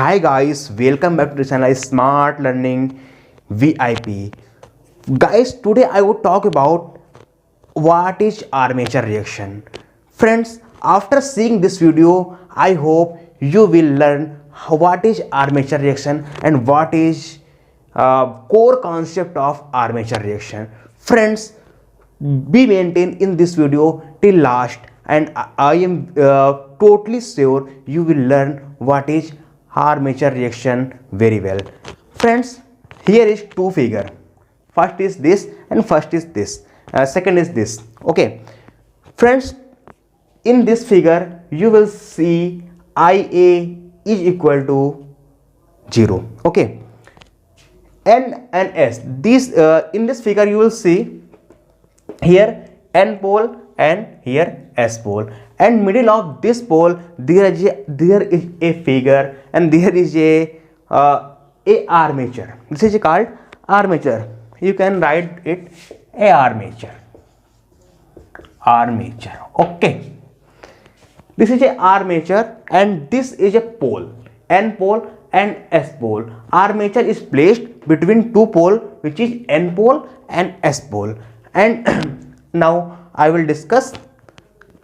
Hi guys, welcome back to the channel Smart Learning VIP. Guys, today I would talk about what is armature reaction. Friends, after seeing this video, I hope you will learn what is armature reaction and what is core concept of armature reaction. Friends, be maintained in this video till last, and I am totally sure you will learn what is armature reaction very well. Friends, here is two figure. First is this and first is this. Second is this. Okay, friends, in this figure you will see Ia is equal to 0. Okay, N and S. This in this figure you will see here N pole and here S pole, and middle of this pole there is a figure, and there is a armature. This is called armature. You can write it a armature. Okay, this is a armature and this is a pole, N pole and S pole. Armature is placed between two pole, which is N pole and S pole. And now I will discuss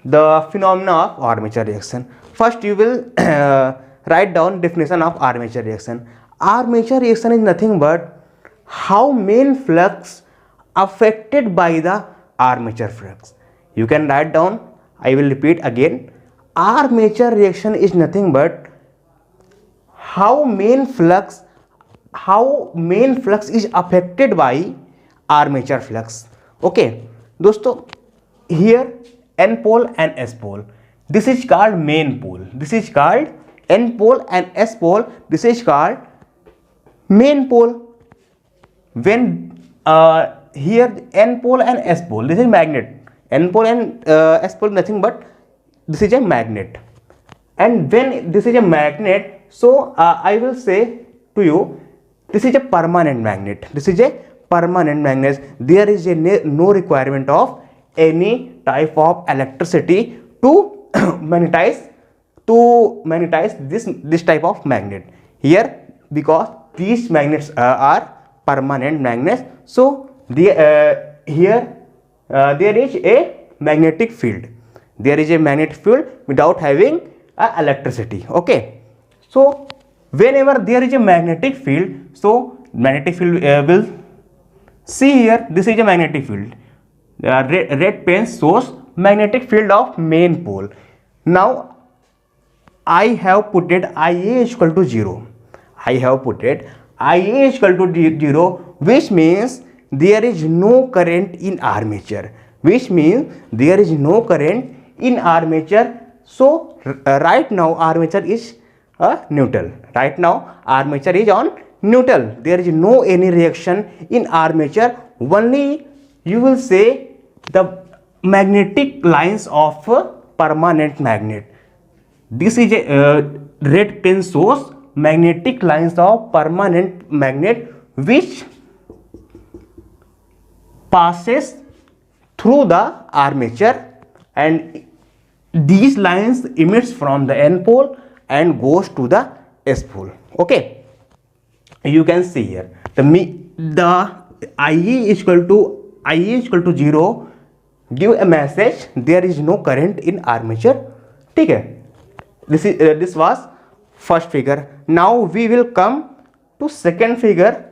the phenomena of armature reaction. First you will write down definition of armature reaction. Armature reaction is nothing but how main flux affected by the armature flux. You can write down, I will repeat again. Armature reaction is nothing but how main flux is affected by armature flux. Okay दोस्तों, here N pole and S pole, this is called main pole, this is called N pole, and S pole, this is called main pole. When here N pole and S pole, this is magnet. N pole and S pole nothing but this is a magnet, and when this is a magnet, so I will say to you, this is a permanent magnet. This is a permanent magnet. There is a no requirement of any type of electricity to magnetize this type of magnet here, because these magnets are permanent magnets. So here there is a magnetic field. There is a magnetic field without having electricity. Okay, so whenever there is a magnetic field, so magnetic field will see here, this is a magnetic field. Red pen shows magnetic field of main pole. Now I have put it Ia is equal to 0. I have put it Ia is equal to 0, which means there is no current in armature. Which means there is no current in armature. So right now armature is neutral. Right now armature is on neutral. There is no any reaction in armature. Only you will say the magnetic lines of a permanent magnet. This is a red pen shows magnetic lines of permanent magnet which passes through the armature, and these lines emits from the N pole and goes to the S pole. Okay, you can see here the Ia is equal to 0 give a message there is no current in armature. ठीक है, this was first figure. Now we will come to second figure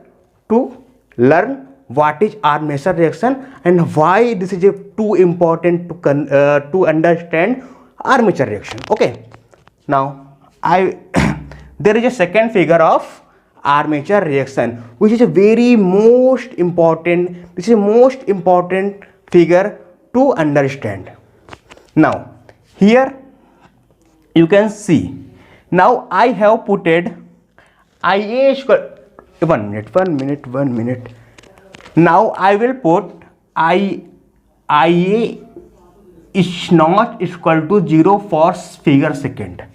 to learn what is armature reaction and why this is too important to understand armature reaction. Okay, now there is a second figure of armature reaction, which is a very most important. This is a most important figure to understand. Now here you can see, now I have put it Ia square. One minute. Now I will put Ia is not equal to 0 for figure second.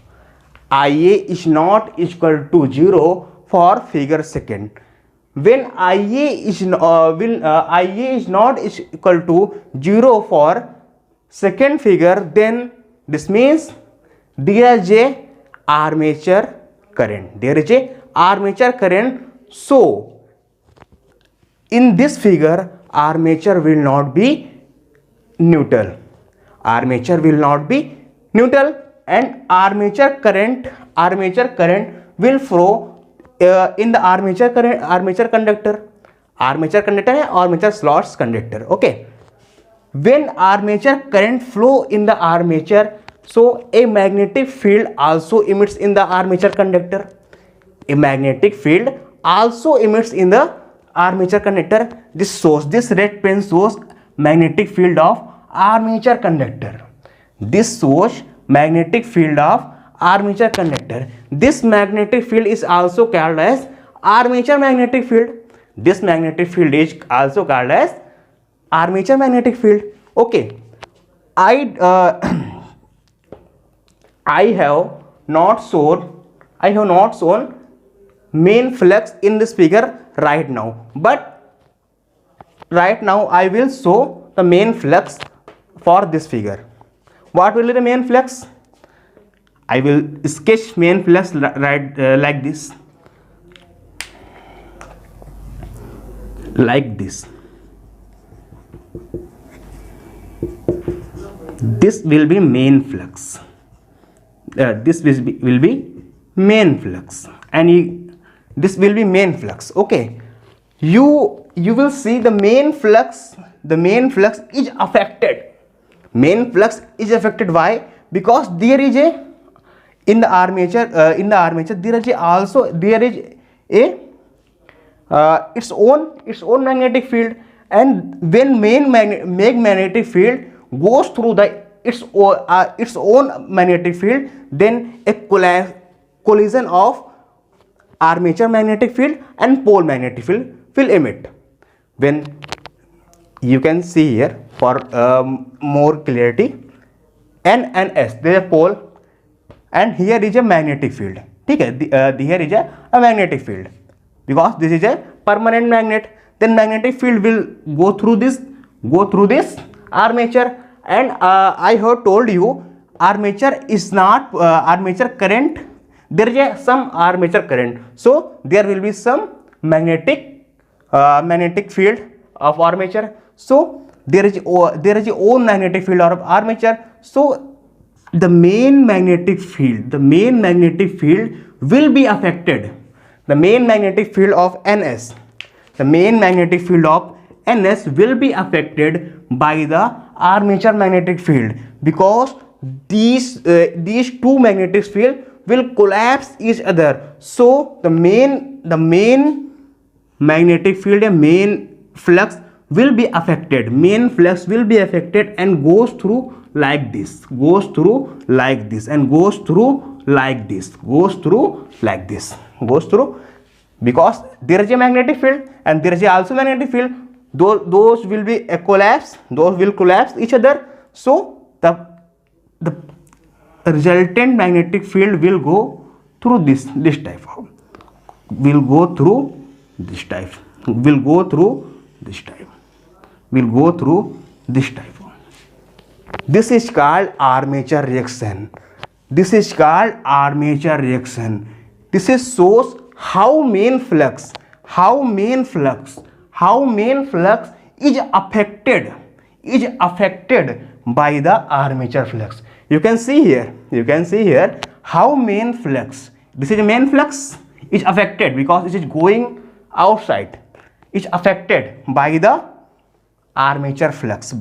Ia is not equal to 0 for figure second. When Ia is not equal to 0 for second figure, then this means there is a armature current. There is a armature current. So in this figure, armature will not be neutral. Armature will not be neutral, and armature current will flow in the armature conductor. Armature conductor है armature slots conductor. Okay. When armature current flow in the armature, so a magnetic field also emits in the armature conductor. A magnetic field also emits in the armature conductor. This red pen shows magnetic field of armature conductor. This shows magnetic field of armature conductor. This magnetic field is also called as armature magnetic field. This magnetic field is also called as armature magnetic field. Okay, I have not shown main flux in this figure right now, but right now I will show the main flux for this figure. What will be the main flux? I will sketch main flux like this. Like this. This will be main flux. This will be main flux, and this will be main flux. Okay, you will see the main flux. The main flux is affected. Main flux is affected. Why? Because there is a in the armature there is a its own magnetic field, and when magnetic field goes through its own magnetic field, then a collision of armature magnetic field and pole magnetic field will emit. When you can see here for more clarity, N and S, there is a pole, and here is a magnetic field. Okay, here is a magnetic field, because this is a permanent magnet. Then magnetic field will go through this armature, and I have told you armature is not armature current. There is some armature current, so there will be some magnetic field of armature. So there is own magnetic field of armature. So the main magnetic field will be affected. The main magnetic field of NS, will be affected by the armature magnetic field, because these two magnetic fields will collapse each other. So the main magnetic field and main flux will be affected. And goes through like this, because there is a magnetic field and there is also magnetic field. Those will be a collapse. Those will collapse each other. So the resultant magnetic field will go through this type. Will go through this type. This is called armature reaction. This shows how main flux is affected by the armature flux. You can see here how main flux, this is a main flux, is affected because it is going outside. It's affected by the armature flux,